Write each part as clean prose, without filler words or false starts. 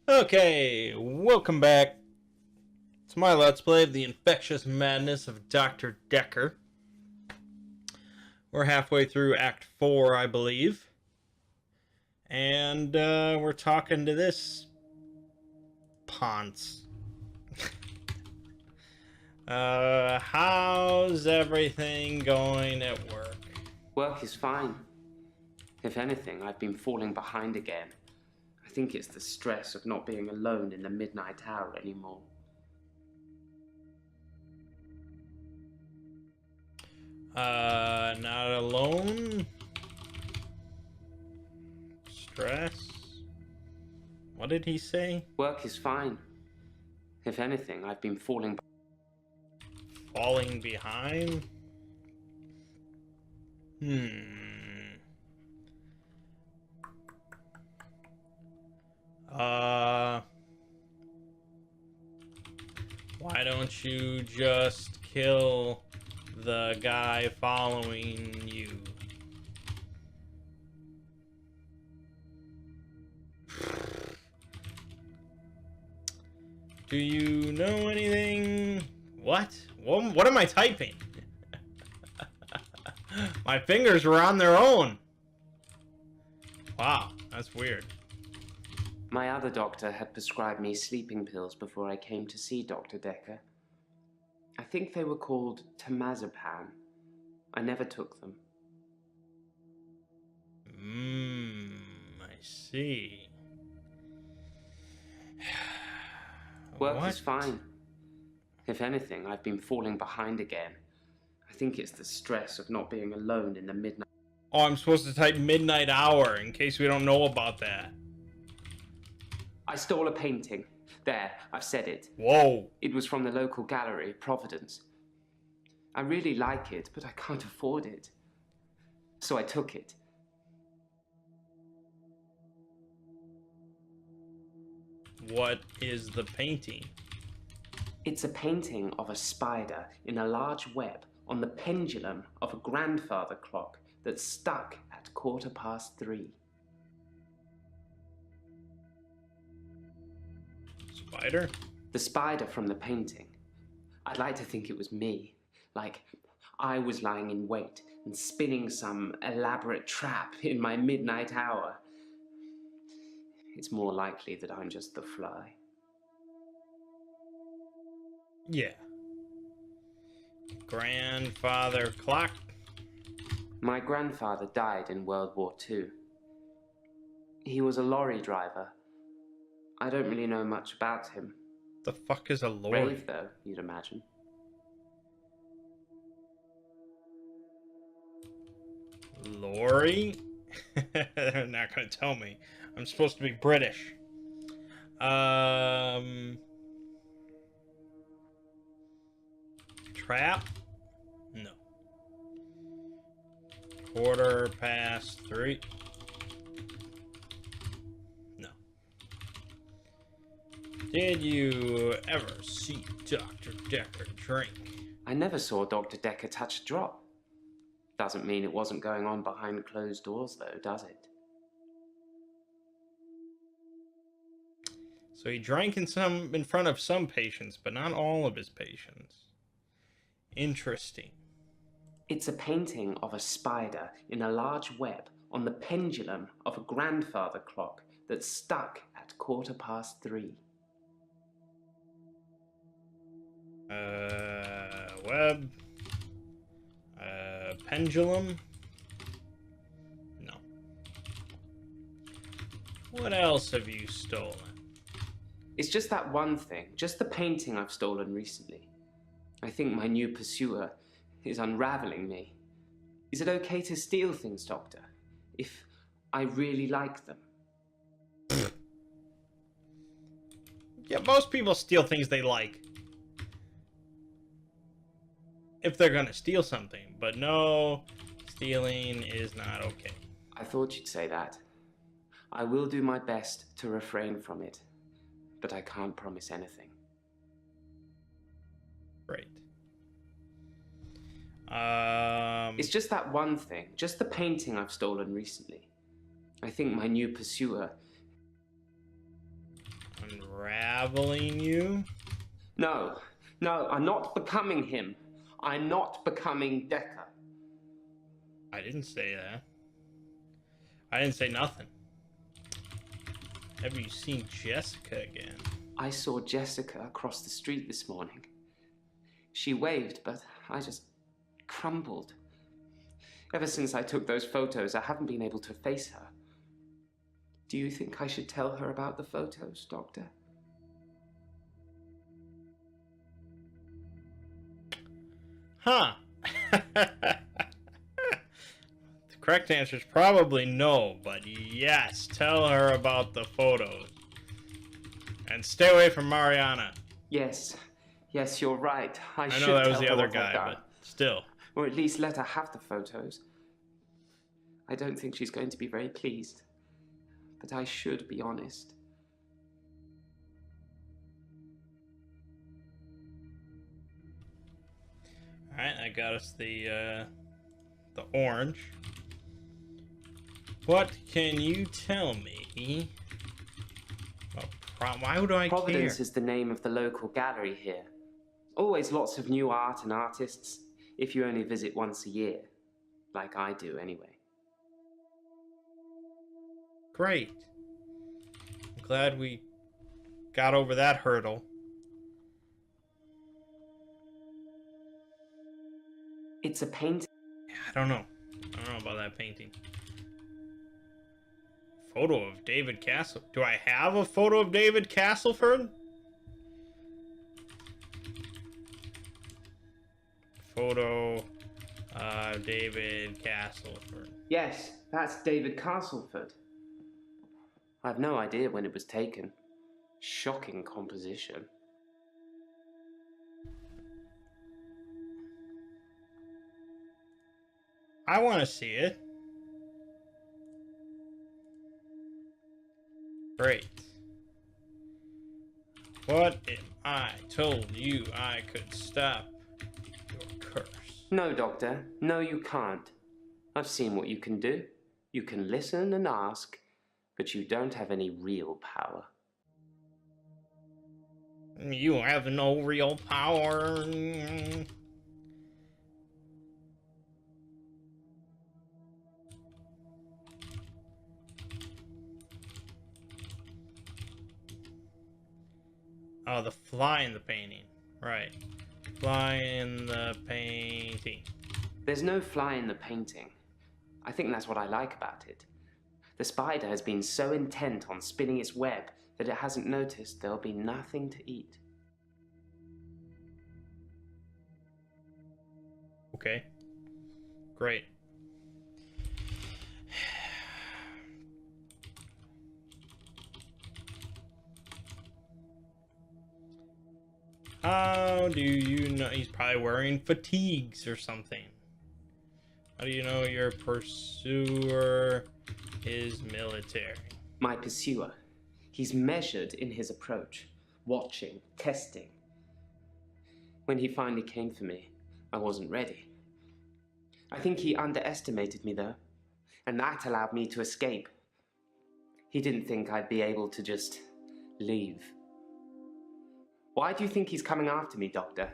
Okay, welcome back to my Let's Play of the Infectious Madness of Dr. Dekker. We're halfway through Act 4, I believe. And we're talking to this Ponce. How's everything going at work? Work is fine. If anything, I've been falling behind again. I think it's the stress of not being alone in the midnight hour anymore. Not alone? Stress? What did he say? Work is fine. If anything, I've been falling behind? Why don't you just kill the guy following you? Do you know anything? What am I typing? My fingers were on their own. Wow, that's weird. My other doctor had prescribed me sleeping pills before I came to see Dr. Dekker. I think they were called temazepam. I never took them. I see. Work is fine. If anything, I've been falling behind again. I think it's the stress of not being alone in the midnight. Oh, I'm supposed to type midnight hour in case we don't know about that. I stole a painting. There, I've said it. Whoa. It was from the local gallery, Providence. I really like it, but I can't afford it. So I took it. What is the painting? It's a painting of a spider in a large web on the pendulum of a grandfather clock that's stuck at 3:15. Spider? The spider from the painting. I'd like to think it was me. Like, I was lying in wait and spinning some elaborate trap in my midnight hour. It's more likely that I'm just the fly. Yeah. Grandfather clock? My grandfather died in World War II. He was a lorry driver. I don't really know much about him. The fuck is a lorry? Brave, though, you'd imagine. Lorry? They're not gonna tell me. I'm supposed to be British. Trap? No. 3:15. No. Did you ever see Dr. Dekker drink? I never saw Dr. Dekker touch a drop. Doesn't mean it wasn't going on behind closed doors, though, does it? So he drank in front of some patients, but not all of his patients. Interesting. It's a painting of a spider in a large web on the pendulum of a grandfather clock that's stuck at 3:15. Web. Pendulum. No. What else have you stolen? It's just that one thing, just the painting I've stolen recently. I think my new pursuer is unraveling me. Is it okay to steal things, Doctor, if I really like them? Yeah, most people steal things they like. If they're gonna steal something. But no, stealing is not okay. I thought you'd say that. I will do my best to refrain from it, but I can't promise anything. Great. It's just that one thing, just the painting I've stolen recently. I think my new pursuer Unraveling you? No, no, I'm not becoming him. I'm not becoming Dekker. I didn't say that. I didn't say nothing. Have you seen Jessica again? I saw Jessica across the street this morning. She waved, but I just crumbled. Ever since I took those photos, I haven't been able to face her. Do you think I should tell her about the photos, Doctor? Huh. The correct answer is probably no, but yes, tell her about the photos. And stay away from Mariana. Yes, you're right. I should know that tell was the her other what I've guy, done. but still. Or at least let her have the photos. I don't think she's going to be very pleased. But I should be honest. Alright, that got us the orange. What can you tell me? Why would I Providence care? is the name of the local gallery here. Always lots of new art and artists, if you only visit once a year. Like I do, anyway. Great. I'm glad we got over that hurdle. It's a painting. I don't know about that painting. Photo of David Castle. Do I have a photo of David Castleford? Photo of David Castleford. Yes, that's David Castleford. I've no idea when it was taken. Shocking composition. I want to see it. Great. What if I told you I could stop your curse? No, Doctor. No, you can't. I've seen what you can do. You can listen and ask, but you don't have any real power. You have no real power. Oh, the fly in the painting. Right. Fly in the painting. There's no fly in the painting. I think that's what I like about it. The spider has been so intent on spinning its web that it hasn't noticed there'll be nothing to eat. Okay. Great. How do you know? He's probably wearing fatigues or something. How do you know your pursuer is military? My pursuer. He's measured in his approach, watching, testing. When he finally came for me, I wasn't ready. I think he underestimated me, though, and that allowed me to escape. He didn't think I'd be able to just leave. Why do you think he's coming after me, Doctor?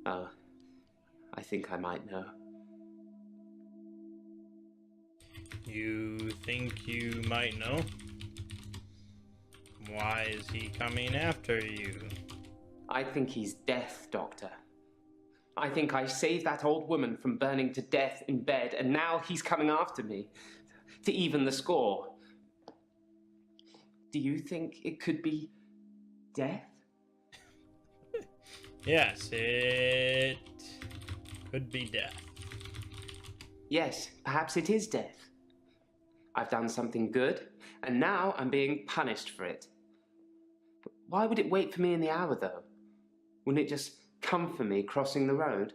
Oh, I think I might know. You think you might know? Why is he coming after you? I think he's death, Doctor. I think I saved that old woman from burning to death in bed, and now he's coming after me to even the score. Do you think it could be death? Yes, it could be death. Yes, perhaps it is death. I've done something good, and now I'm being punished for it. But why would it wait for me in the hour, though? Wouldn't it just come for me crossing the road?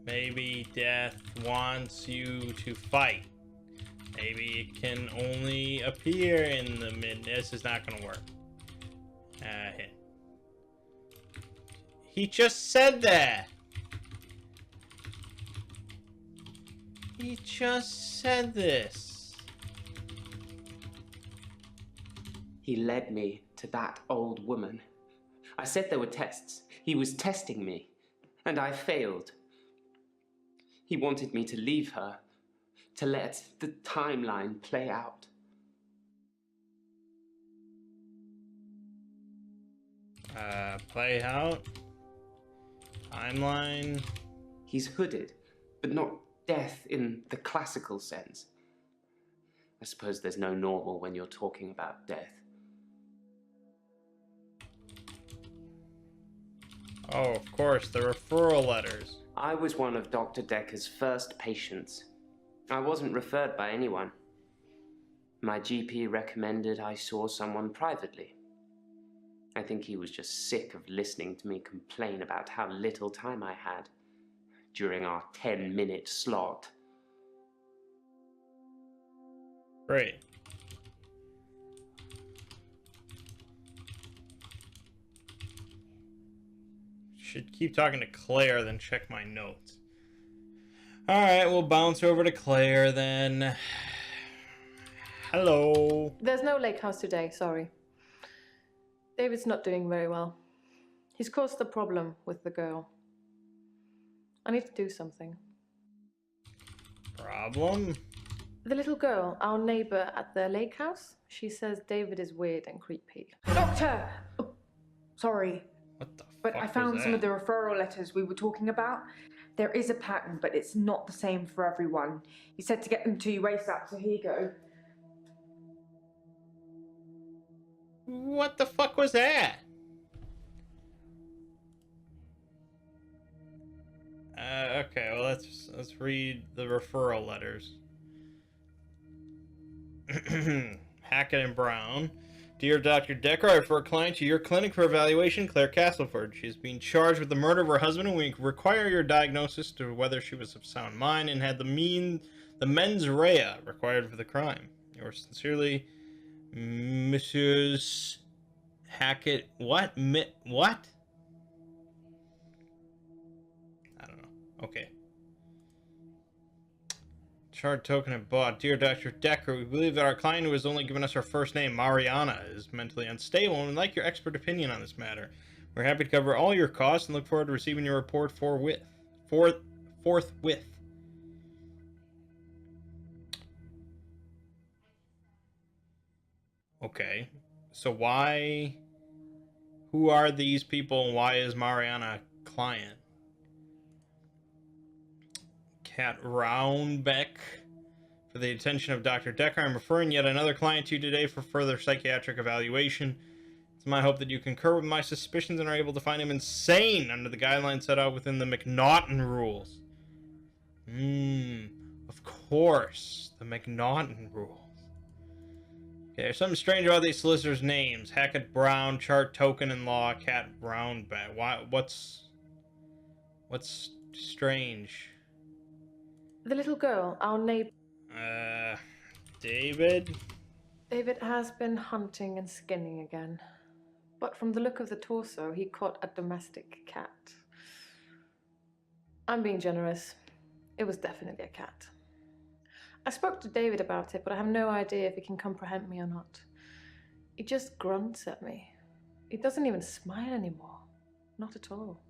Maybe death wants you to fight. Maybe it can only appear in the mid. This is not gonna work. Hit. He just said that. He just said this. He led me to that old woman. I said there were tests. He was testing me, and I failed. He wanted me to leave her, to let the timeline play out. Play out? Timeline? He's hooded, but not death in the classical sense. I suppose there's no normal when you're talking about death. Oh, of course, the referral letters. I was one of Dr. Dekker's first patients. I wasn't referred by anyone. My GP recommended I saw someone privately. I think he was just sick of listening to me complain about how little time I had during our 10-minute slot. Great. Should keep talking to Claire, then check my notes. Alright, we'll bounce over to Claire then. Hello. There's no lake house today, sorry. David's not doing very well. He's caused a problem with the girl. I need to do something. Problem? The little girl, our neighbor at the lake house, she says David is weird and creepy. Doctor! Oh, sorry, What the but fuck I found was some of that? the referral letters we were talking about. There is a pattern, but it's not the same for everyone. He said to get them to you ASAP, so here you go. What the fuck was that? Okay, well let's read the referral letters. Hackett and Brown. Dear Dr. Dekker, I refer a client to your clinic for evaluation, Claire Castleford. She is being charged with the murder of her husband, and we require your diagnosis to whether she was of sound mind and had the mens rea required for the crime. Yours sincerely, Mrs. Hackett. What? What? I don't know. Okay. Chart token and bought. Dear Dr. Dekker, we believe that our client, who has only given us her first name, Mariana, is mentally unstable and would like your expert opinion on this matter. We're happy to cover all your costs and look forward to receiving your report forthwith. Okay. So why... Who are these people and why is Mariana a client? Cat Roundbeck. For the attention of Dr. Dekker, I'm referring yet another client to you today for further psychiatric evaluation. It's my hope that you concur with my suspicions and are able to find him insane under the guidelines set out within the McNaughton rules. Of course, the McNaughton rules. Okay, there's something strange about these solicitors' names. Hackett Brown, Chart Token and Law, Cat Roundback. Why? What's strange? The little girl, our neighbor. David? David has been hunting and skinning again. But from the look of the torso, he caught a domestic cat. I'm being generous. It was definitely a cat. I spoke to David about it, but I have no idea if he can comprehend me or not. He just grunts at me. He doesn't even smile anymore. Not at all.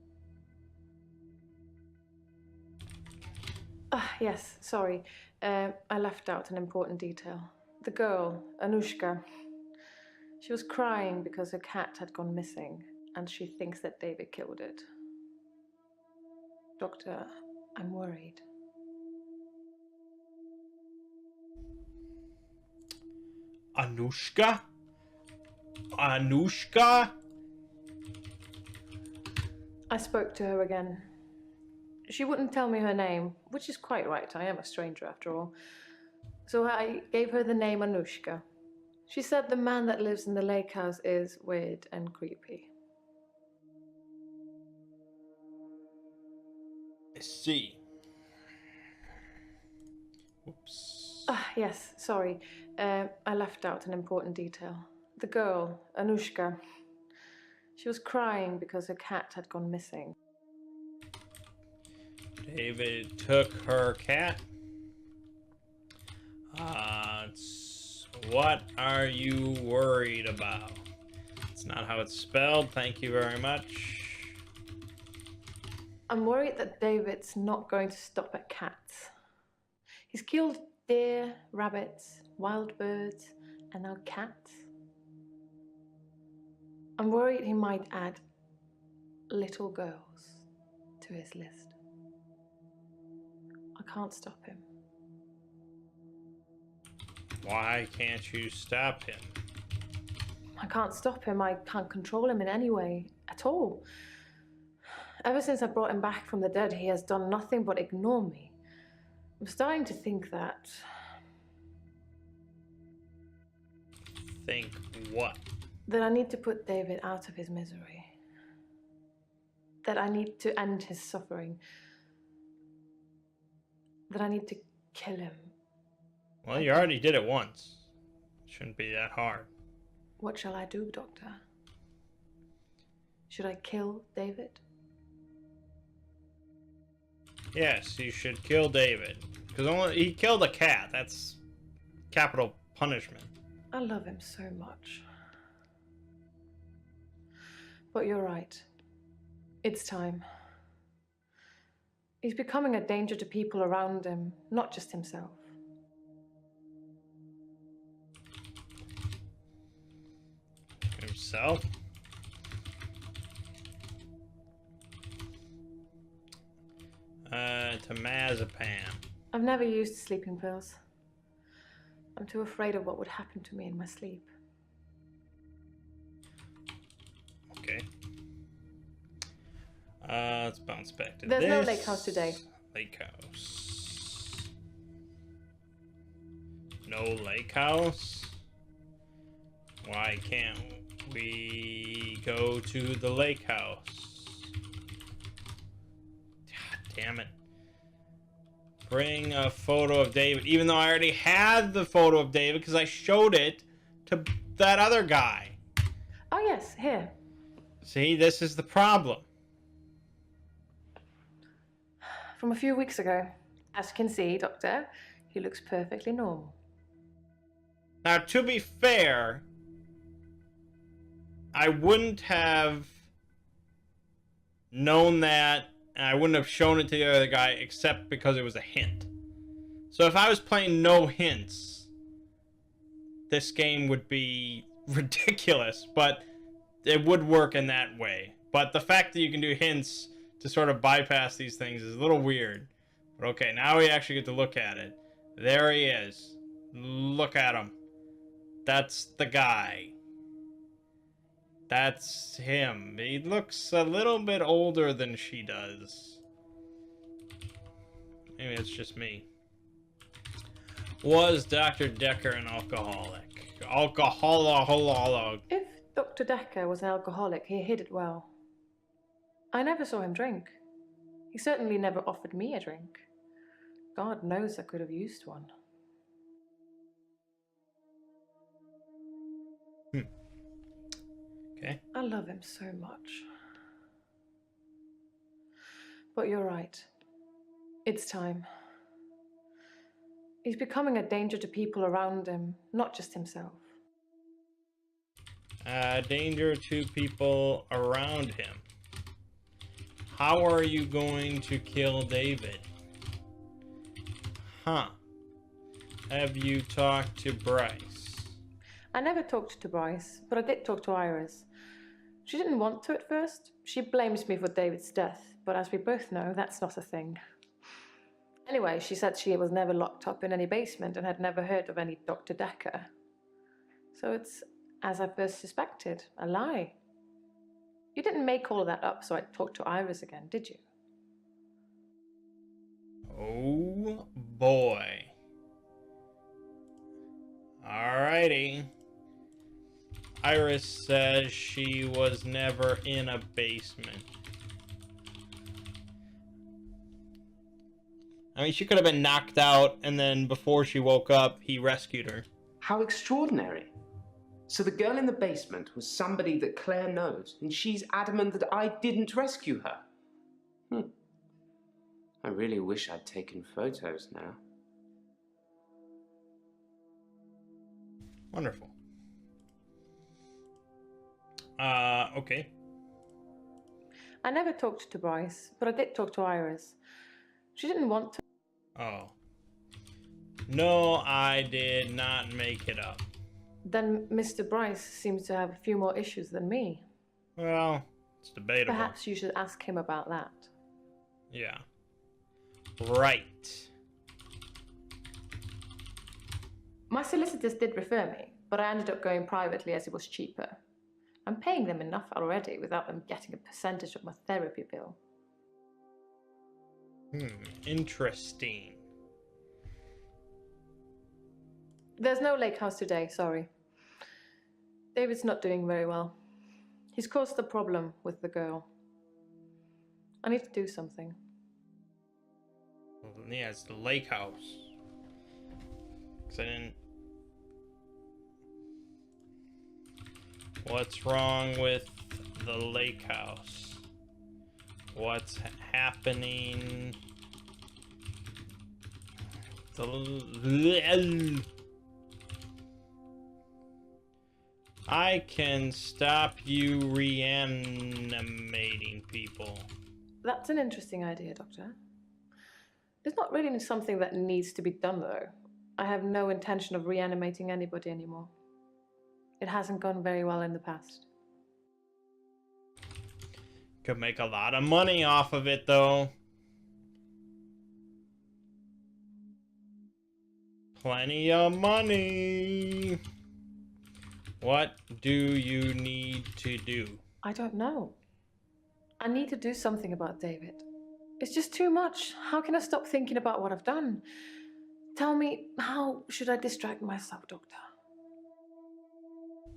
Yes, sorry. I left out an important detail. The girl, Anushka, she was crying because her cat had gone missing, and she thinks that David killed it. Doctor, I'm worried. Anushka? Anushka? I spoke to her again. She wouldn't tell me her name, which is quite right. I am a stranger after all. So I gave her the name Anushka. She said the man that lives in the lake house is weird and creepy. I see. Whoops. Yes, sorry. I left out an important detail. The girl, Anushka, she was crying because her cat had gone missing. David took her cat. What are you worried about? It's not how it's spelled. Thank you very much. I'm worried that David's not going to stop at cats. He's killed deer, rabbits, wild birds, and now cats. I'm worried he might add little girls to his list. I can't stop him. Why can't you stop him? I can't stop him. I can't control him in any way at all. Ever since I brought him back from the dead, he has done nothing but ignore me. I'm starting to think that... Think what? that I need to put David out of his misery. That I need to end his suffering. That I need to kill him. Well, you already did it once. Shouldn't be that hard. What shall I do, Doctor? Should I kill David? Yes, you should kill David. Because he killed a cat. That's capital punishment. I love him so much. But you're right. It's time. He's becoming a danger to people around him, not just himself. Himself? Temazepam. I've never used sleeping pills. I'm too afraid of what would happen to me in my sleep. Okay. Let's bounce back to There's this. no lake house today. Lake house. No lake house? Why can't we go to the lake house? God damn it. Bring a photo of David, even though I already had the photo of David because I showed it to that other guy. Oh yes, here. See, this is the problem. From a few weeks ago. As you can see, Doctor, he looks perfectly normal. Now, to be fair, I wouldn't have known that, and I wouldn't have shown it to the other guy except because it was a hint. So if I was playing no hints, this game would be ridiculous, but it would work in that way. But the fact that you can do hints to sort of bypass these things is a little weird. But okay, now we actually get to look at it. There he is. Look at him. That's the guy. That's him. He looks a little bit older than she does. Maybe it's just me. Was Dr. Dekker an alcoholic? Alcoholic. If Dr. Dekker was an alcoholic, he hid it well. I never saw him drink. He certainly never offered me a drink. God knows I could have used one. Okay. I love him so much. But you're right. It's time. He's becoming a danger to people around him, not just himself. Danger to people around him. How are you going to kill David? Huh. Have you talked to Bryce? I never talked to Bryce, but I did talk to Iris. She didn't want to at first. She blames me for David's death, but as we both know, that's not a thing. Anyway, she said she was never locked up in any basement and had never heard of any Dr. Dekker. So it's, as I first suspected, a lie. You didn't make all of that up so I'd talk to Iris again, did you? Oh boy. Alrighty. Iris says she was never in a basement. I mean, she could have been knocked out, and then before she woke up, he rescued her. How extraordinary. So the girl in the basement was somebody that Claire knows, and she's adamant that I didn't rescue her. I really wish I'd taken photos now. Wonderful. Okay. I never talked to Bryce, but I did talk to Iris. She didn't want to. Oh. No, I did not make it up. Then Mr. Bryce seems to have a few more issues than me. Well, it's debatable. Perhaps you should ask him about that. Yeah. Right. My solicitors did refer me, but I ended up going privately as it was cheaper. I'm paying them enough already without them getting a percentage of my therapy bill. Interesting. There's no lake house today, sorry. David's not doing very well. He's caused a problem with the girl. I need to do something. Well, yeah, it's the lake house. 'Cause I didn't... What's wrong with the lake house? What's happening? I can stop you reanimating people. That's an interesting idea, Doctor. It's not really something that needs to be done, though. I have no intention of reanimating anybody anymore. It hasn't gone very well in the past. Could make a lot of money off of it, though. Plenty of money. What do you need to do? I don't know. I need to do something about David. It's just too much. How can I stop thinking about what I've done? Tell me, how should I distract myself, Doctor?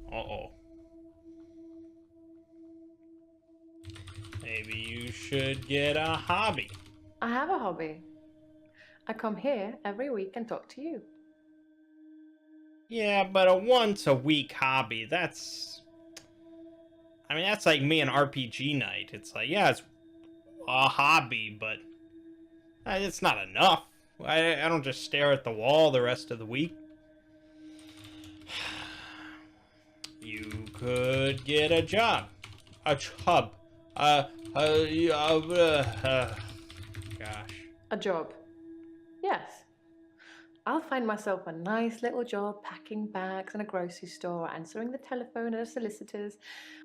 Uh-oh. Maybe you should get a hobby. I have a hobby. I come here every week and talk to you. Yeah, but a once-a-week hobby, that's... I mean, that's like me and RPG night. It's like, yeah, it's a hobby, but it's not enough. I don't just stare at the wall the rest of the week. You could get a job. A job. Gosh. A job. Yes. I'll find myself a nice little job packing bags in a grocery store, answering the telephone at a solicitor's.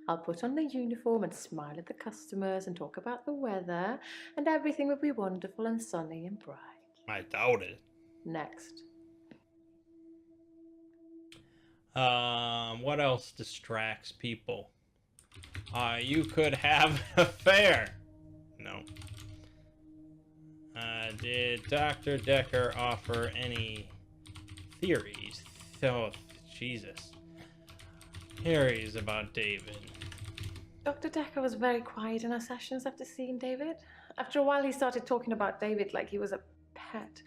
I'll put on the uniform and smile at the customers and talk about the weather, and everything will be wonderful and sunny and bright. I doubt it. Next. What else distracts people? You could have an affair. No. Did Dr. Dekker offer any theories? Oh, Jesus. Theories about David. Dr. Dekker was very quiet in our sessions after seeing David. After a while, he started talking about David like he was a pet,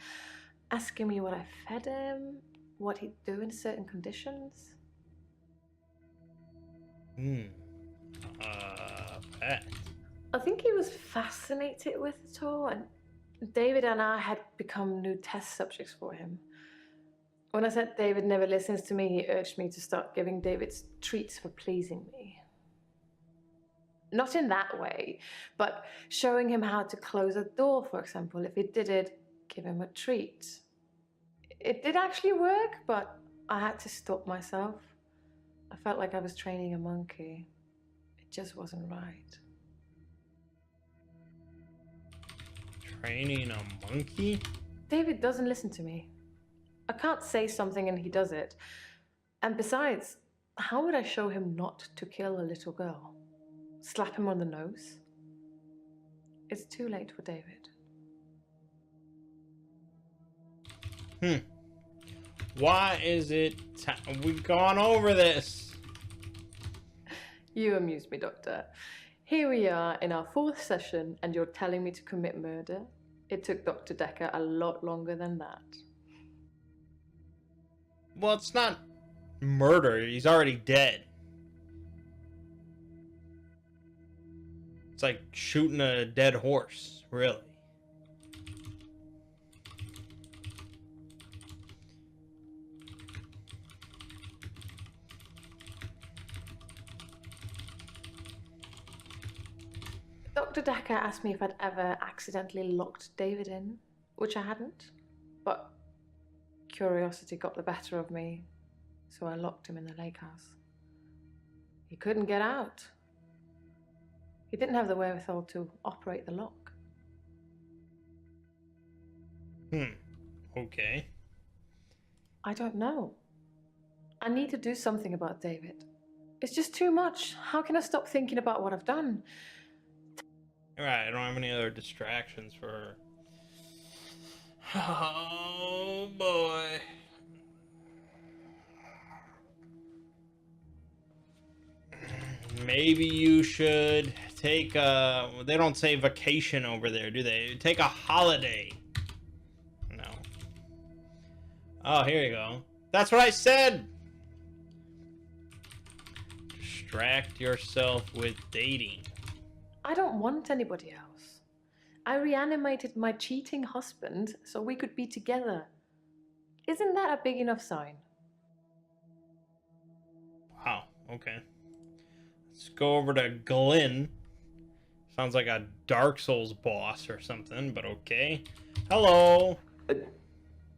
asking me what I fed him, what he'd do in certain conditions. Pet. I think he was fascinated with it all, and David and I had become new test subjects for him. When I said David never listens to me, he urged me to start giving David treats for pleasing me. Not in that way, but showing him how to close a door, for example. If he did it, give him a treat. It did actually work, but I had to stop myself. I felt like I was training a monkey. It just wasn't right. Training a monkey? David doesn't listen to me. I can't say something and he does it. And besides, how would I show him not to kill a little girl? Slap him on the nose? It's too late for David. Why is it... We've gone over this. You amuse me, Doctor. Here we are in our 4th session and you're telling me to commit murder? It took Dr. Dekker a lot longer than that. Well, it's not murder. He's already dead. It's like shooting a dead horse, really. Dr. Dekker asked me if I'd ever accidentally locked David in, which I hadn't, but curiosity got the better of me, so I locked him in the lake house. He couldn't get out. He didn't have the wherewithal to operate the lock. Okay. I don't know. I need to do something about David. It's just too much. How can I stop thinking about what I've done? Alright, I don't have any other distractions for her. Oh boy. Maybe you should take a... They don't say vacation over there, do they? Take a holiday. No. Oh, here you go. That's what I said! Distract yourself with dating. I don't want anybody else. I reanimated my cheating husband so we could be together. Isn't that a big enough sign? Wow, okay. Let's go over to Glenn. Sounds like a Dark Souls boss or something, but okay. Hello.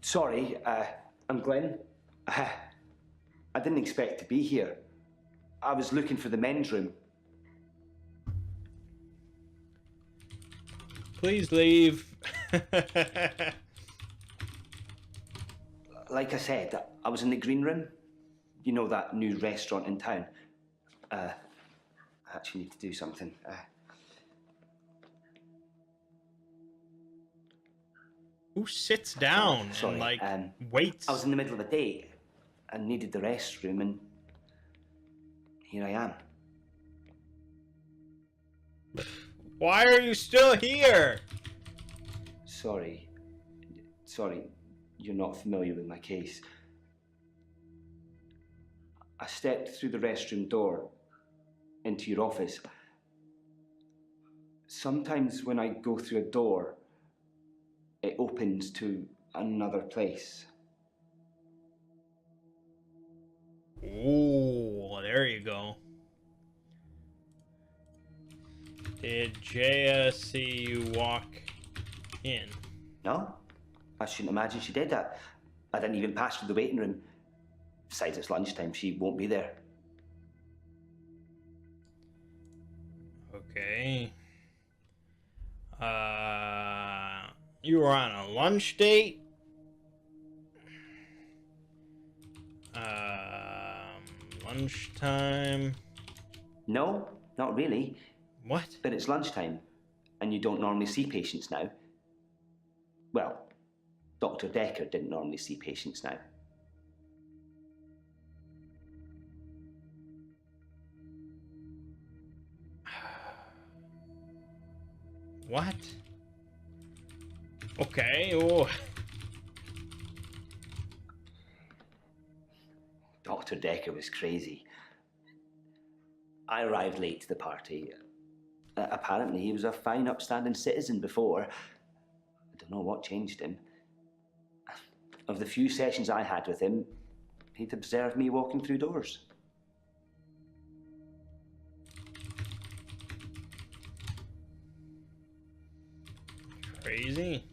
Sorry, I'm Glenn. I didn't expect to be here. I was looking for the men's room. Please leave. Like I said, I was in the green room. You know, that new restaurant in town. I actually need to do something. Who sits down Sorry, and, like, waits? I was in the middle of a date and needed the restroom, and here I am. Why are you still here? Sorry, you're not familiar with my case. I stepped through the restroom door into your office. Sometimes when I go through a door, it opens to another place. Ooh, there you go. Did Jaya see you walk in? No, I shouldn't imagine she did that. I didn't even pass through the waiting room. Besides, it's lunchtime, she won't be there. Okay. You were on a lunch date? Lunchtime? No, not really. What? But it's lunchtime, and you don't normally see patients now. Well, Dr. Dekker didn't normally see patients now. What? Okay, oh. Dr. Dekker was crazy. I arrived late to the party. Apparently, he was a fine, upstanding citizen before. I don't know what changed him. Of the few sessions I had with him, he'd observed me walking through doors. Crazy?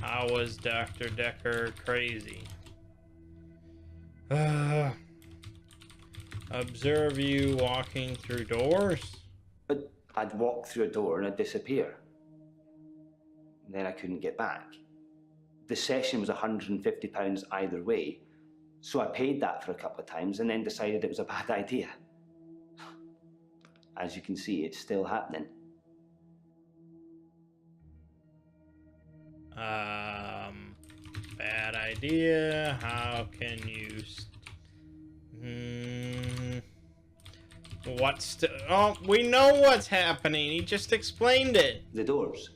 How was Dr. Dekker crazy? Observe you walking through doors? But I'd walk through a door and I'd disappear. And then I couldn't get back. The session was £150 either way, so I paid that for a couple of times and then decided it was a bad idea. As you can see, it's still happening. Bad idea. How can you... What's... Oh, we know what's happening. He just explained it. The doors.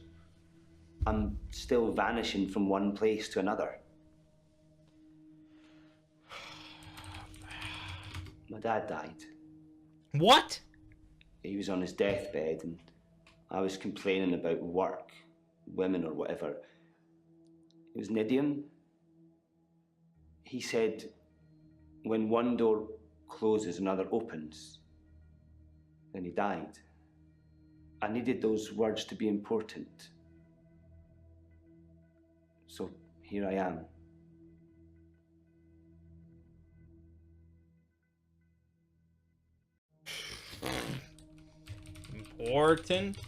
I'm still vanishing from one place to another. My dad died. What? He was on his deathbed and I was complaining about work, women or whatever. It was an idiom. He said, when one door closes, another opens. Then he died. I needed those words to be important. So here I am. Important?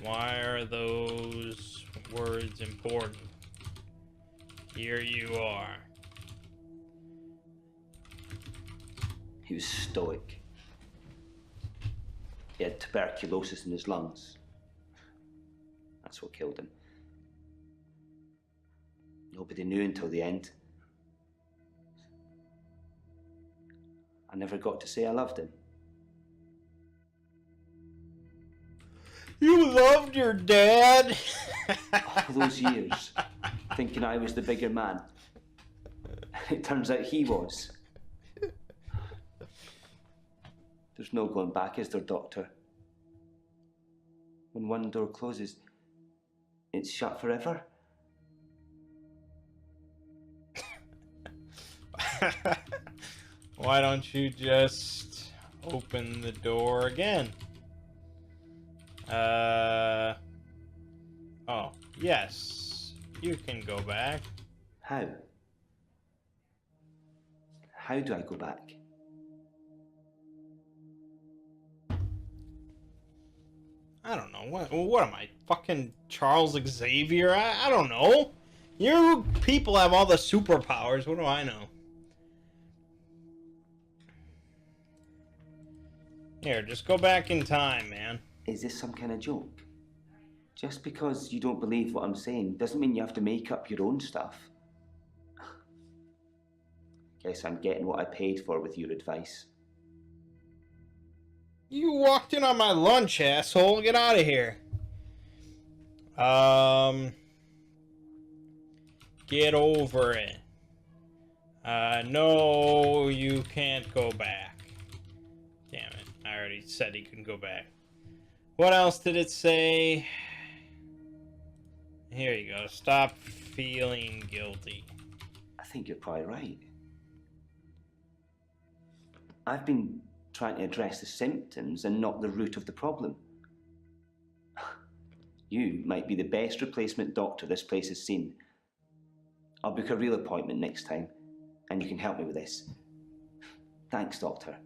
Why are those words important? Here you are. He was stoic. He had tuberculosis in his lungs. That's what killed him. Nobody knew until the end. I never got to say I loved him. You loved your dad? All those years, thinking I was the bigger man. It turns out he was. There's no going back, is there, Doctor? When one door closes, it's shut forever. Why don't you just open the door again? Oh, yes. You can go back. How? How do I go back? I don't know. What am I? Fucking Charles Xavier? I don't know. You people have all the superpowers. What do I know? Here, just go back in time, man. Is this some kind of joke? Just because you don't believe what I'm saying doesn't mean you have to make up your own stuff. Guess I'm getting what I paid for with your advice. You walked in on my lunch, asshole. Get out of here. Get over it. No, you can't go back. Damn it. I already said he couldn't go back. What else did it say? Here you go. Stop feeling guilty. I think you're probably right. I've been trying to address the symptoms and not the root of the problem. You might be the best replacement doctor this place has seen. I'll book a real appointment next time, and you can help me with this. Thanks, Doctor.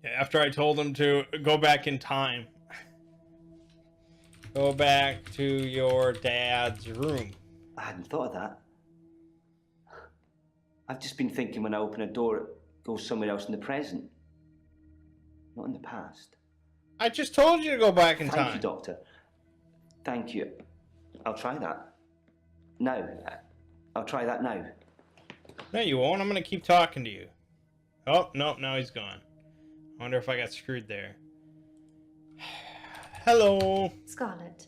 Yeah, after I told him to go back in time. Go back to your dad's room. I hadn't thought of that. I've just been thinking when I open a door, it goes somewhere else in the present, not in the past. I just told you to go back in Thank time. you, Doctor. Thank you. I'll try that. Now. I'll try that now. No, you won't. I'm going to keep talking to you. Oh, no, now he's gone. I wonder if I got screwed there. Hello. Scarlett.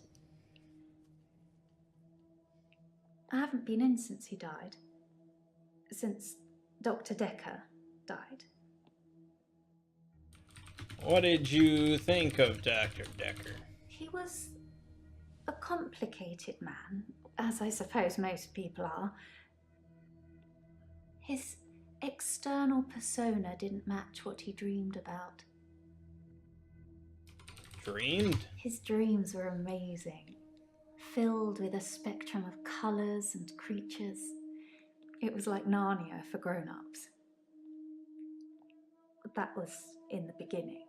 I haven't been in since he died. Since Dr. Dekker died. What did you think of Dr. Dekker? He was a complicated man, as I suppose most people are. His external persona didn't match what he dreamed about. Dreamed? His dreams were amazing, filled with a spectrum of colours and creatures. It was like Narnia for grown-ups. That was in the beginning.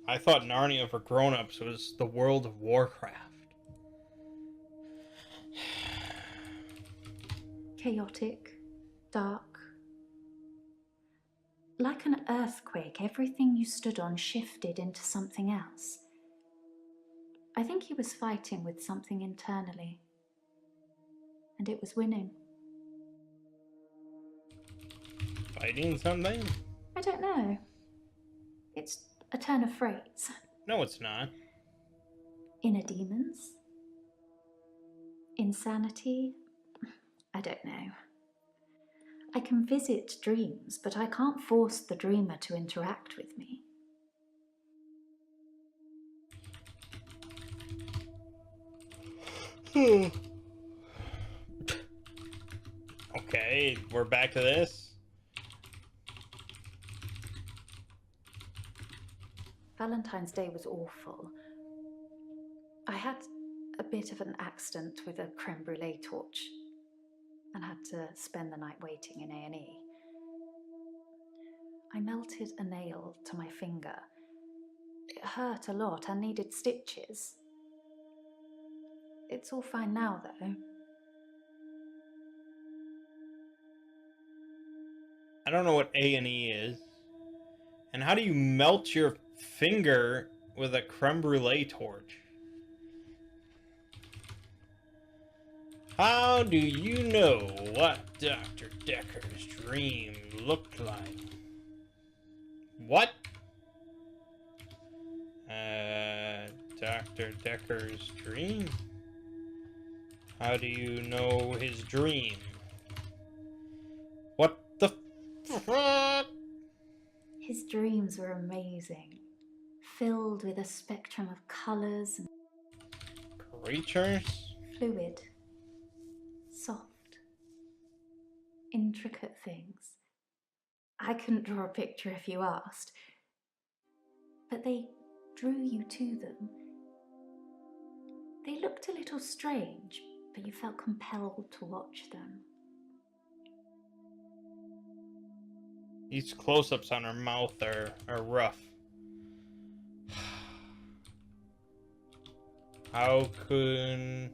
I thought Narnia for grown-ups was the World of Warcraft. Chaotic, dark. Like an earthquake, everything you stood on shifted into something else. I think he was fighting with something internally. And it was winning. Fighting something? I don't know. It's a turn of phrase. No, it's not. Inner demons? Insanity? I don't know. I can visit dreams, but I can't force the dreamer to interact with me. Okay, we're back to this. Valentine's Day was awful. I had a bit of an accident with a creme brulee torch and had to spend the night waiting in A&E. I melted a nail to my finger. It hurt a lot and needed stitches. It's all fine now, though. I don't know what A&E is. And how do you melt your finger with a creme brulee torch? How do you know what Dr. Dekker's dream looked like? What? Dr. Dekker's dream? How do you know his dream? What the fuck? His dreams were amazing, filled with a spectrum of colours and Creatures? fluid, soft, intricate things. I couldn't draw a picture if you asked, but they drew you to them. They looked a little strange, but you felt compelled to watch them. These close-ups on her mouth are rough. How can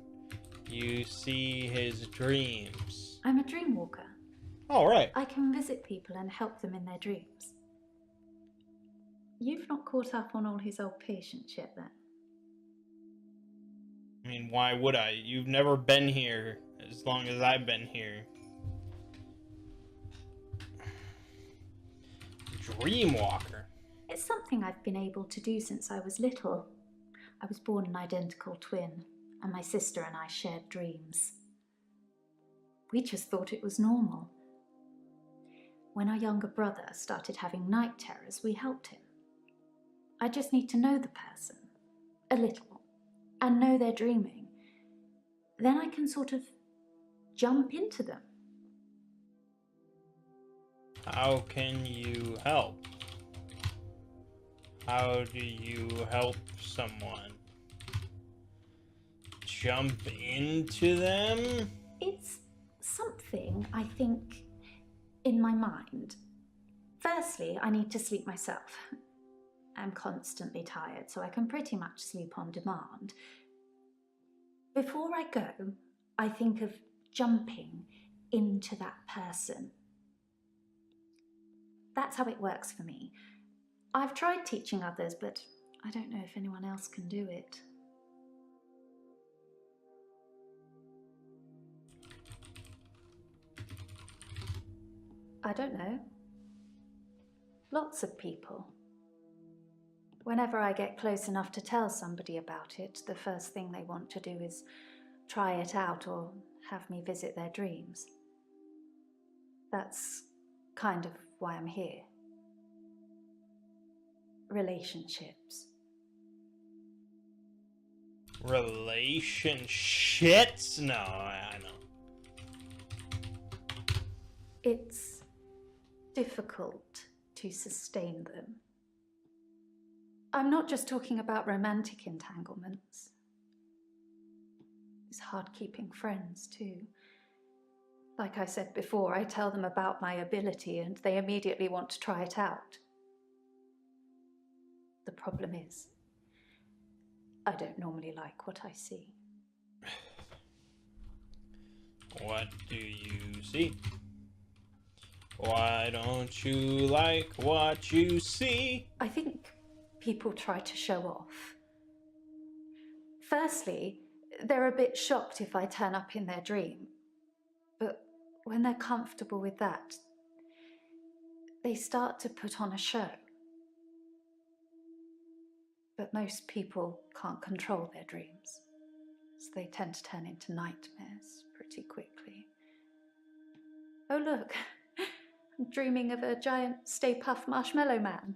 you see his dreams? I'm a dream walker. All right. I can visit people and help them in their dreams. You've not caught up on all his old patients yet, then? I mean, why would I? You've never been here as long as I've been here. Dreamwalker. It's something I've been able to do since I was little. I was born an identical twin, and my sister and I shared dreams. We just thought it was normal. When our younger brother started having night terrors, we helped him. I just need to know the person, a little, and know they're dreaming. Then I can sort of jump into them. How can you help? How do you help someone? Jump into them? It's something, I think, in my mind. Firstly, I need to sleep myself. I'm constantly tired, so I can pretty much sleep on demand. Before I go, I think of jumping into that person. That's how it works for me. I've tried teaching others, but I don't know if anyone else can do it. I don't know. Lots of people. Whenever I get close enough to tell somebody about it, the first thing they want to do is try it out or have me visit their dreams. That's kind of why I'm here. Relationships. Relationships? No, I know. It's difficult to sustain them. I'm not just talking about romantic entanglements. It's hard keeping friends too. Like I said before, I tell them about my ability and they immediately want to try it out. The problem is, I don't normally like what I see. What do you see? Why don't you like what you see? I think people try to show off. Firstly, they're a bit shocked if I turn up in their dream. But when they're comfortable with that, they start to put on a show. But most people can't control their dreams, so they tend to turn into nightmares pretty quickly. Oh look, I'm dreaming of a giant Stay Puft Marshmallow Man.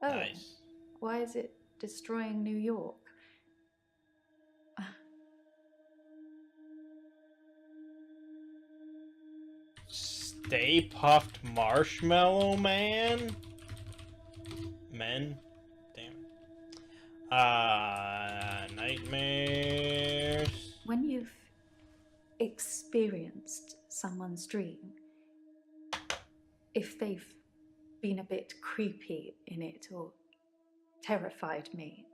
Oh, Nice. why is it destroying New York? Stay Puft Marshmallow Man? Men? damn it. Nightmares. When you've experienced someone's dream, if they've been a bit creepy in it or terrified me,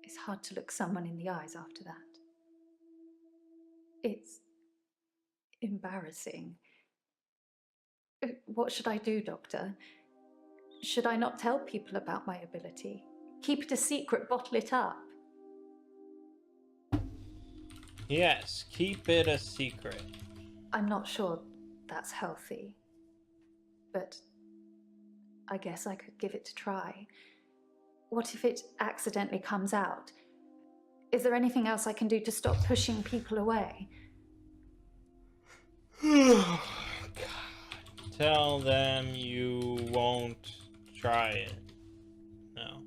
it's hard to look someone in the eyes after that. It's embarrassing. What should I do, Doctor? Should I not tell people about my ability? Keep it a secret, bottle it up? Yes, keep it a secret. I'm not sure that's healthy, but I guess I could give it a try. What if it accidentally comes out? Is there anything else I can do to stop pushing people away? God. Tell them you won't try it. No.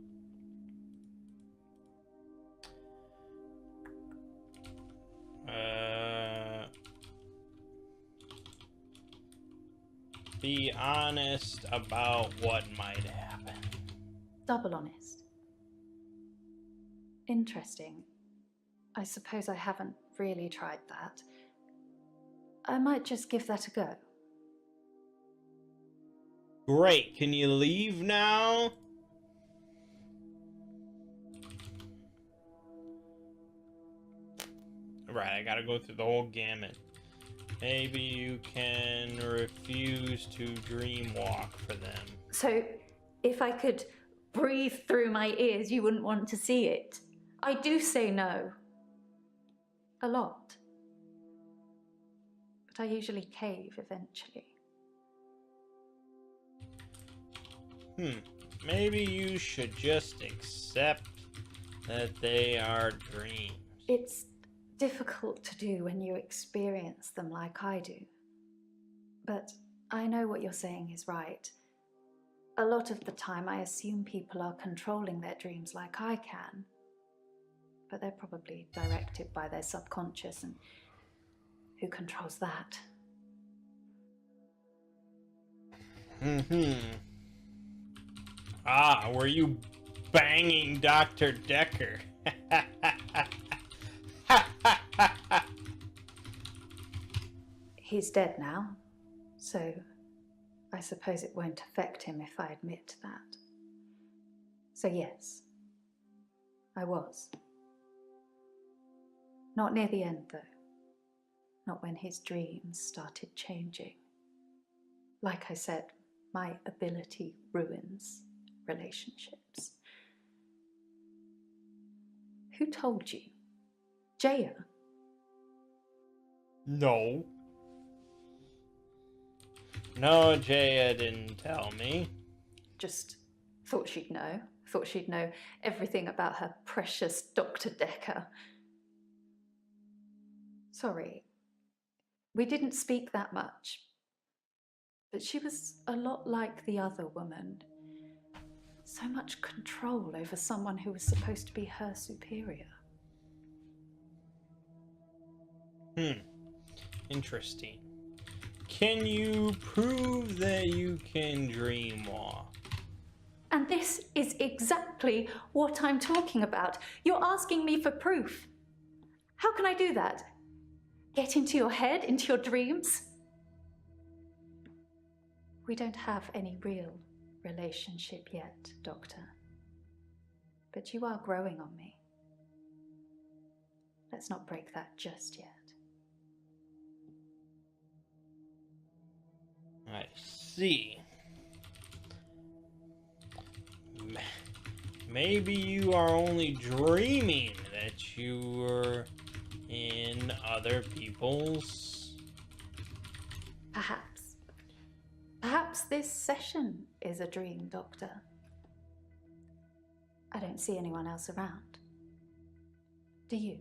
Be honest about what might happen. Double honest. Interesting. I suppose I haven't really tried that. I might just give that a go. Great. Can you leave now? Right, I gotta go through the whole gamut. Maybe you can refuse to dream walk for them. So, if I could breathe through my ears, you wouldn't want to see it. I do say no. A lot. But I usually cave eventually. Maybe you should just accept that they are dreams. It's difficult to do when you experience them like I do. But I know what you're saying is right. A lot of the time I assume people are controlling their dreams like I can. But they're probably directed by their subconscious, and who controls that? Ah, were you banging Dr. Dekker? He's dead now, so I suppose it won't affect him if I admit that. So yes, I was. Not near the end, though. Not when his dreams started changing. Like I said, my ability ruins relationships. Who told you? Jaya? No. No, Jaya didn't tell me. Just thought she'd know. Thought she'd know everything about her precious Dr. Dekker. Sorry. We didn't speak that much. But she was a lot like the other woman. So much control over someone who was supposed to be her superior. Interesting. Can you prove that you can dream walk? And this is exactly what I'm talking about. You're asking me for proof. How can I do that? Get into your head, into your dreams? We don't have any real relationship yet, Doctor. But you are growing on me. Let's not break that just yet. I see. Maybe you are only dreaming that you were in other people's... Perhaps. Perhaps this session is a dream, Doctor. I don't see anyone else around. Do you?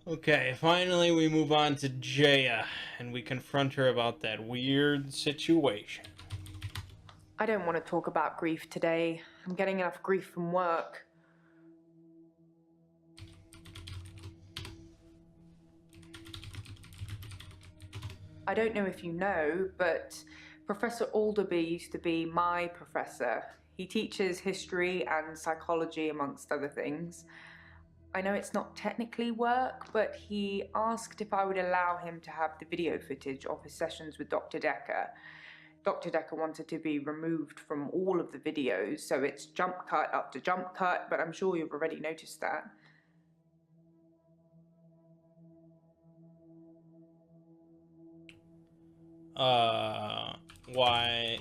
Okay, finally we move on to Jaya, and we confront her about that weird situation. I don't want to talk about grief today. I'm getting enough grief from work. I don't know if you know, but Professor Alderby used to be my professor. He teaches history and psychology, amongst other things. I know it's not technically work, but he asked if I would allow him to have the video footage of his sessions with Dr. Dekker. Dr. Dekker wanted to be removed from all of the videos, so it's jump cut up to jump cut, but I'm sure you've already noticed that. Why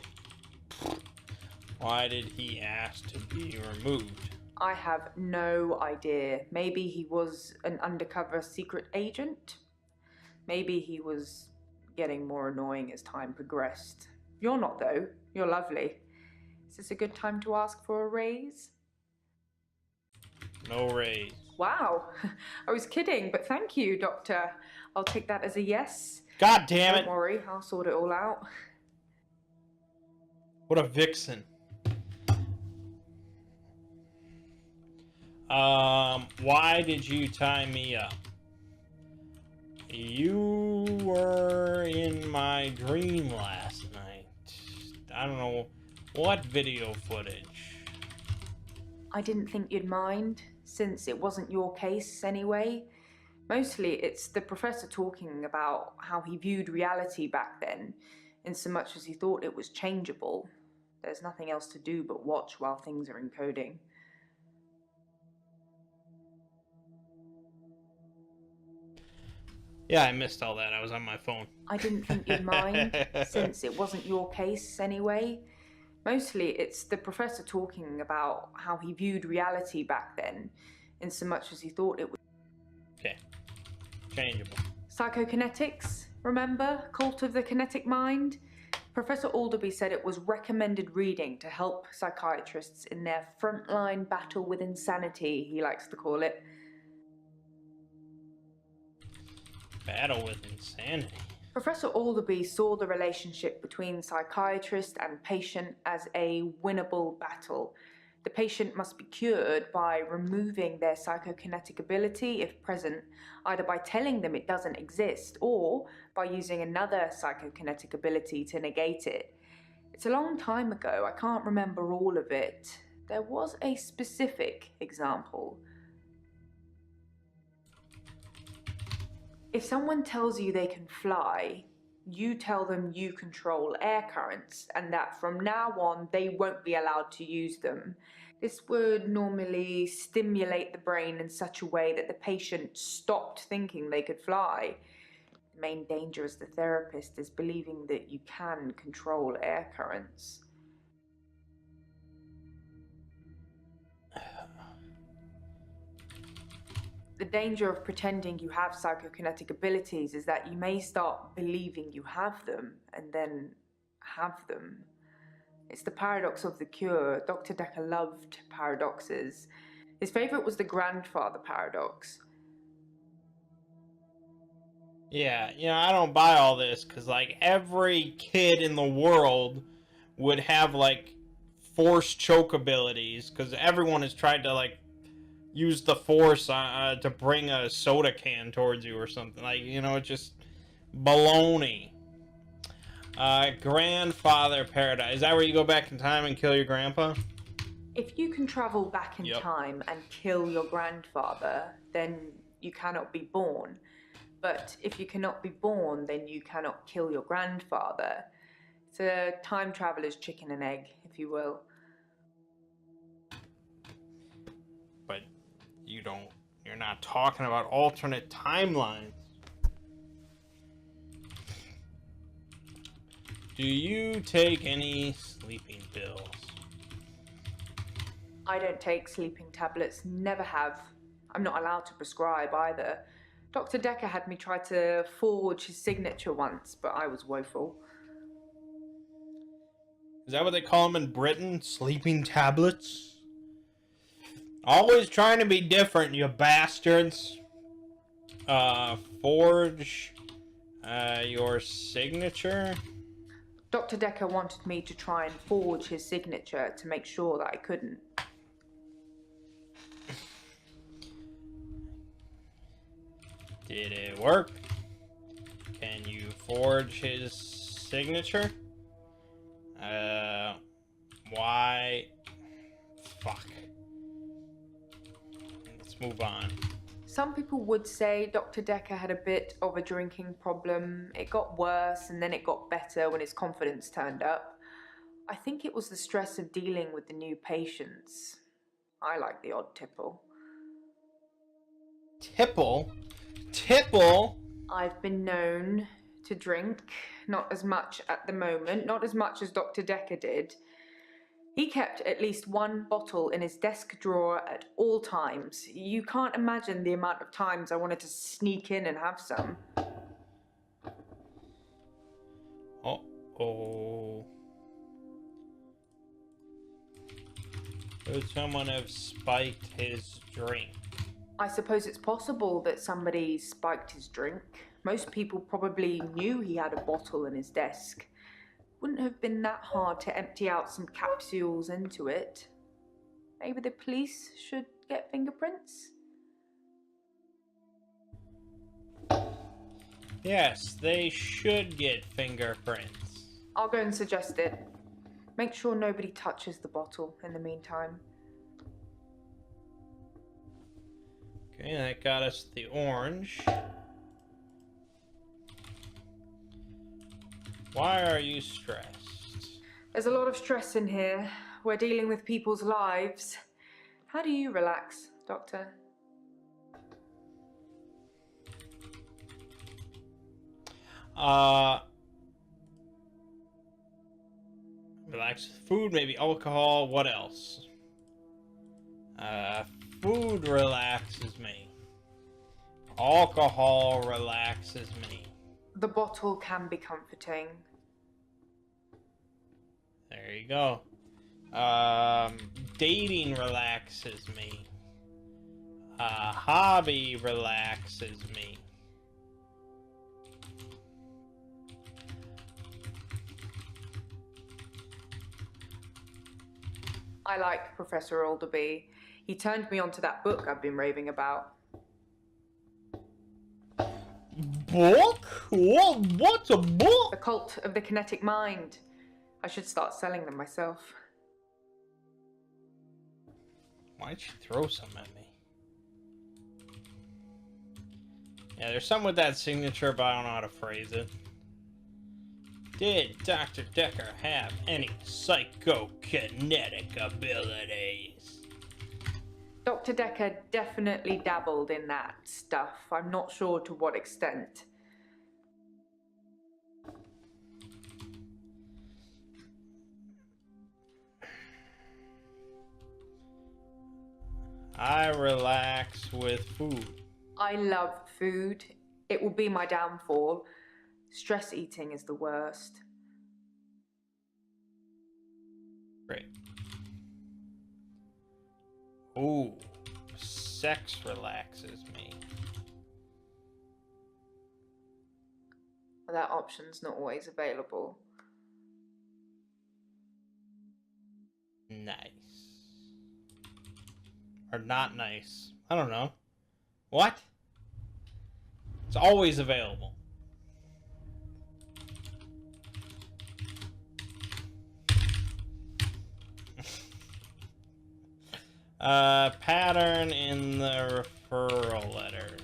did he ask to be removed? I have no idea. Maybe he was an undercover secret agent? Maybe he was getting more annoying as time progressed. You're not, though. You're lovely. Is this a good time to ask for a raise? No raise. Wow. I was kidding, but thank you, Doctor. I'll take that as a yes. God damn it! Don't worry, I'll sort it all out. What a vixen. Why did you tie me up? You were in my dream last night. I don't know what video footage. I didn't think you'd mind, since it wasn't your case anyway. Mostly it's the professor talking about how he viewed reality back then, in so much as he thought it was changeable. There's nothing else to do but watch while things are encoding. Yeah, I missed all that. I was on my phone. I didn't think you'd mind, since it wasn't your case anyway. Mostly it's the professor talking about how he viewed reality back then, in so much as he thought it was... Okay. Changeable. Psychokinetics, remember? Cult of the Kinetic Mind? Professor Alderby said it was recommended reading to help psychiatrists in their frontline battle with insanity, he likes to call it. Battle with insanity. Professor Alderby saw the relationship between psychiatrist and patient as a winnable battle. The patient must be cured by removing their psychokinetic ability, if present, either by telling them it doesn't exist or by using another psychokinetic ability to negate it. It's a long time ago, I can't remember all of it. There was a specific example. If someone tells you they can fly, you tell them you control air currents and that from now on they won't be allowed to use them. This would normally stimulate the brain in such a way that the patient stopped thinking they could fly. The main danger as the therapist is believing that you can control air currents. The danger of pretending you have psychokinetic abilities is that you may start believing you have them and then have them. It's the paradox of the cure. Dr. Dekker loved paradoxes. His favourite was the grandfather paradox. Yeah, I don't buy all this, because, like, every kid in the world would have, like, force choke abilities, because everyone has tried to, like, use the force to bring a soda can towards you or something. Like, it's just baloney. Grandfather paradise. Is that where you go back in time and kill your grandpa? If you can travel back in time and kill your grandfather, then you cannot be born. But if you cannot be born, then you cannot kill your grandfather. It's a time traveler's chicken and egg, if you will. But you're not talking about alternate timelines. Do you take any sleeping pills? I don't take sleeping tablets, never have. I'm not allowed to prescribe either. Dr. Dekker had me try to forge his signature once, but I was woeful. Is that what they call them in Britain? Sleeping tablets? Always trying to be different, you bastards. Forge your signature? Dr. Dekker wanted me to try and forge his signature to make sure that I couldn't. Did it work? Can you forge his signature? Why? Fuck. Let's move on. Some people would say Dr. Dekker had a bit of a drinking problem. It got worse and then it got better when his confidence turned up. I think it was the stress of dealing with the new patients. I like the odd tipple. Tipple? Tipple? I've been known to drink, not as much at the moment, not as much as Dr. Dekker did. He kept at least one bottle in his desk drawer at all times. You can't imagine the amount of times I wanted to sneak in and have some. Uh-oh. Could someone have spiked his drink? I suppose it's possible that somebody spiked his drink. Most people probably knew he had a bottle in his desk. Wouldn't have been that hard to empty out some capsules into it. Maybe the police should get fingerprints? Yes, they should get fingerprints. I'll go and suggest it. Make sure nobody touches the bottle in the meantime. Okay, that got us the orange. Why are you stressed? There's a lot of stress in here. We're dealing with people's lives. How do you relax, Doctor? Relax with food, maybe alcohol, what else? Food relaxes me. Alcohol relaxes me. The bottle can be comforting. There you go. Dating relaxes me. Hobby relaxes me. I like Professor Alderby. He turned me onto that book I've been raving about. Book? What's a book? The Cult of the Kinetic Mind. I should start selling them myself. Why'd you throw some at me? Yeah, there's something with that signature, but I don't know how to phrase it. Did Dr. Dekker have any psychokinetic abilities? Dr. Dekker definitely dabbled in that stuff. I'm not sure to what extent. I relax with food. I love food. It will be my downfall. Stress eating is the worst. Great. Ooh, sex relaxes me. That option's not always available. Nice. Or not nice. I don't know. What? It's always available. Pattern in the referral letters.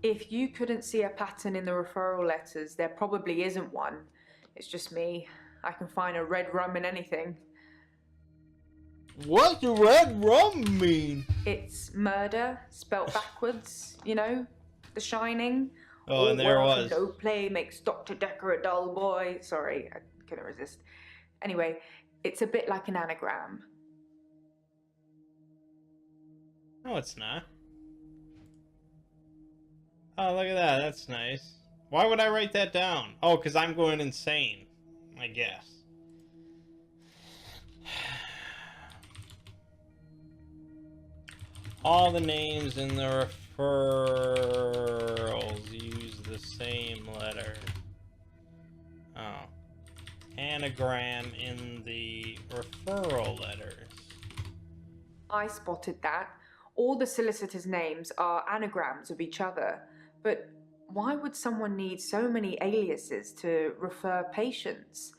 If you couldn't see a pattern in the referral letters, there probably isn't one. It's just me. I can find a red rum in anything. What's the red rum mean? It's murder, spelt backwards, you know? The Shining. Oh, and there it was. No play makes Dr. Dekker a dull boy. Sorry, I couldn't resist. Anyway, it's a bit like an anagram. No, it's not. Oh, look at that. That's nice. Why would I write that down? Oh, because I'm going insane, I guess. All the names in the referrals use the same letter. Oh. Anagram in the referral letters. I spotted that. All the solicitors' names are anagrams of each other. But why would someone need so many aliases to refer patients?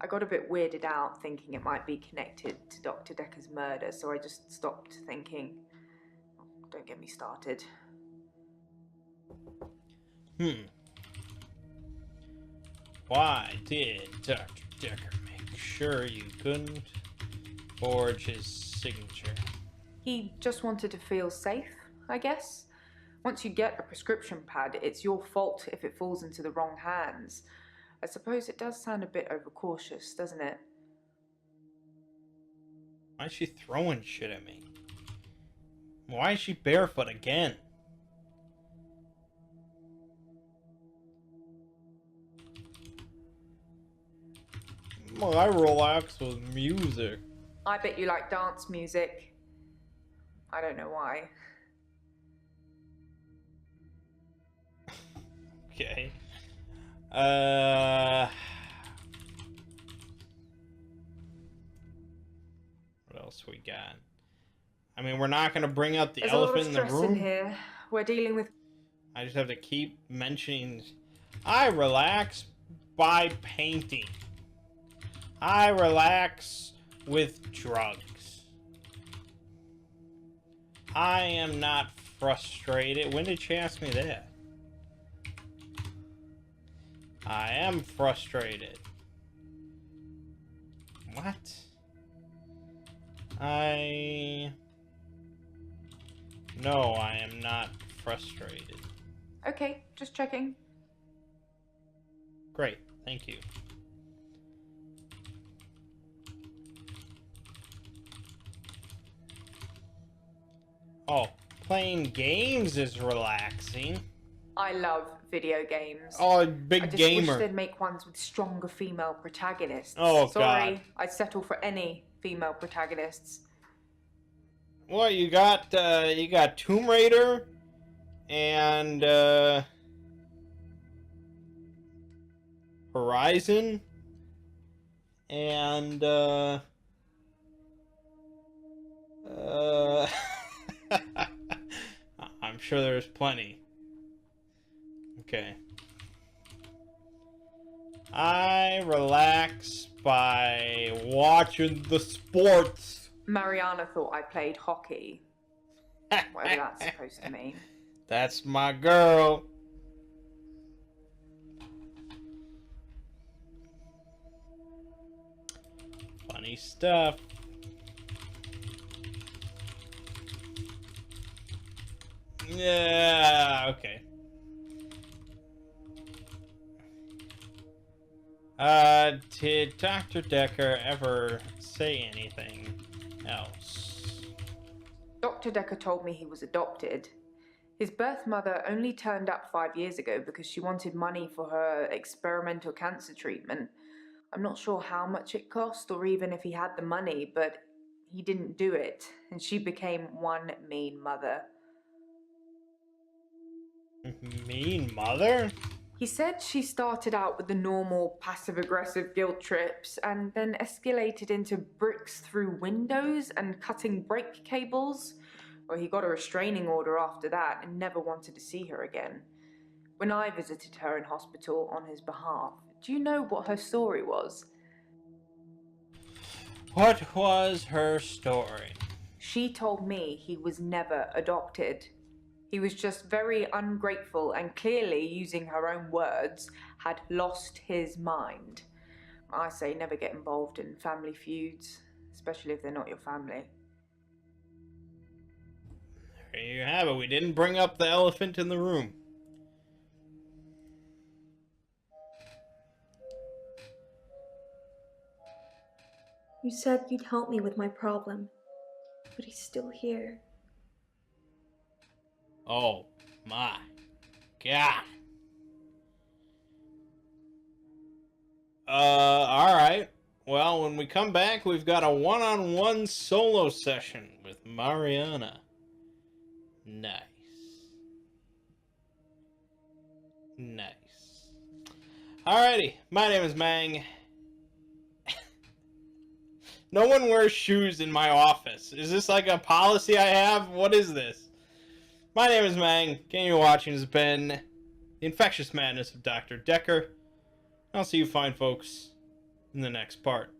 I got a bit weirded out thinking it might be connected to Dr. Dekker's murder, so I just stopped thinking. Don't get me started. Why did Dr. Dekker make sure you couldn't forge his signature? He just wanted to feel safe, I guess. Once you get a prescription pad, it's your fault if it falls into the wrong hands. I suppose it does sound a bit overcautious, doesn't it? Why is she throwing shit at me? Why is she barefoot again? Well, I relax with music. I bet you like dance music. I don't know why. Okay. What else we got? I mean, we're not gonna bring up the There's a lot of elephant in the stress in room. here. We're dealing with... I just have to keep mentioning. I relax by painting. I relax with drugs. I am not frustrated. When did she ask me that? I am frustrated. What? No, I am not frustrated. Okay, just checking. Great, thank you. Oh, playing games is relaxing. I love video games. Oh, I big just gamer. wish they'd make ones with stronger female protagonists. Oh, Sorry, God. I'd settle for any female protagonists. Well, you got Tomb Raider and Horizon and I'm sure there's plenty. Okay. I relax by watching the sports. Mariana thought I played hockey. Whatever that's supposed to mean. That's my girl. Funny stuff. Yeah, okay. Did Dr. Dekker ever say anything else? Dr. Dekker told me he was adopted. His birth mother only turned up 5 years ago because she wanted money for her experimental cancer treatment. I'm not sure how much it cost or even if he had the money, but he didn't do it, and she became one mean mother. Mean mother? He said she started out with the normal passive-aggressive guilt trips and then escalated into bricks through windows and cutting brake cables. Well, he got a restraining order after that and never wanted to see her again. When I visited her in hospital on his behalf, do you know what her story was? What was her story? She told me he was never adopted. He was just very ungrateful and clearly, using her own words, had lost his mind. I say never get involved in family feuds, especially if they're not your family. There you have it. We didn't bring up the elephant in the room. You said you'd help me with my problem, but he's still here. Oh my God. Alright. Well, when we come back, we've got a one-on-one solo session with Mariana. Nice. Nice. Alrighty, my name is Mangg. No one wears shoes in my office. Is this like a policy I have? What is this? My name is Mangg. Game you're watching has been The Infectious Madness of Dr. Dekker. I'll see you fine folks in the next part.